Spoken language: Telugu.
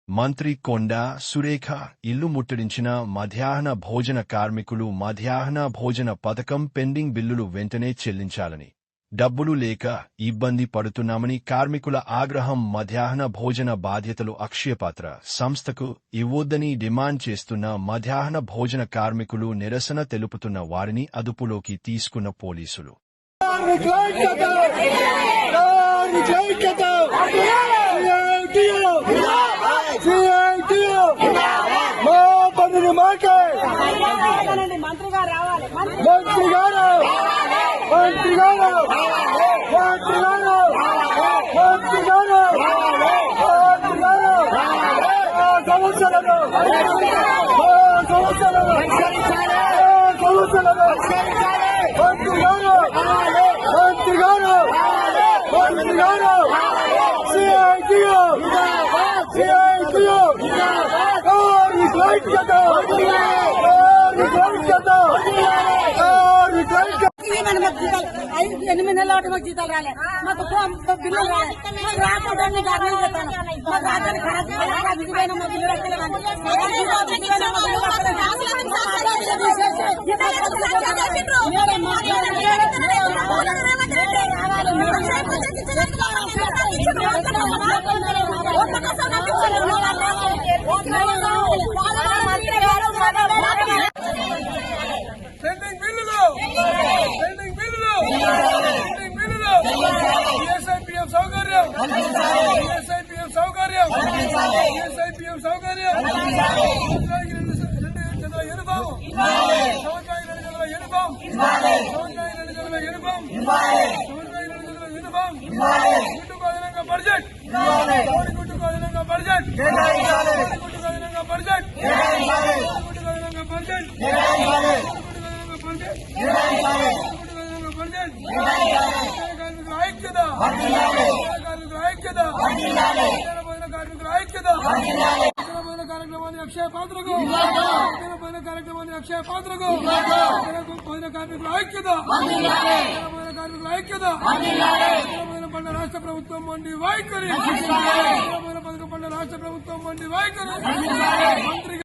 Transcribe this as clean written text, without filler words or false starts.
మంత్రి కొండా సురేఖ ఇల్లు ముట్టడించిన మధ్యాహ్న భోజన కార్మికులు మధ్యాహ్న భోజన పథకం పెండింగ్ బిల్లులు వెంటనే చెల్లించాలని, డబ్బులు లేక ఇబ్బంది పడుతున్నామని కార్మికుల ఆగ్రహం. మధ్యాహ్న భోజన బాధ్యతలు అక్షయపాత్ర సంస్థకు ఇవ్వొద్దని డిమాండ్ చేస్తున్న మధ్యాహ్న భోజన కార్మికులు నిరసన తెలుపుతున్న వారిని అదుపులోకి తీసుకున్న పోలీసులు. ఎనిమిది నెలల మాకు జీతాలు రాలే, మాకు బిల్లులు రాలే, మాకు రాకుండా గవర్నమెంట్ చెప్తాను మాకు రాజధాని కార్యక్రమాన్ని అక్షయ పాత్రకు కార్మికుల ఐక్యత పండ రాష్ట్ర ప్రభుత్వం వంటి వైఖరి రాష్ట్ర ప్రభుత్వం వంటి వైఖరి మంత్రి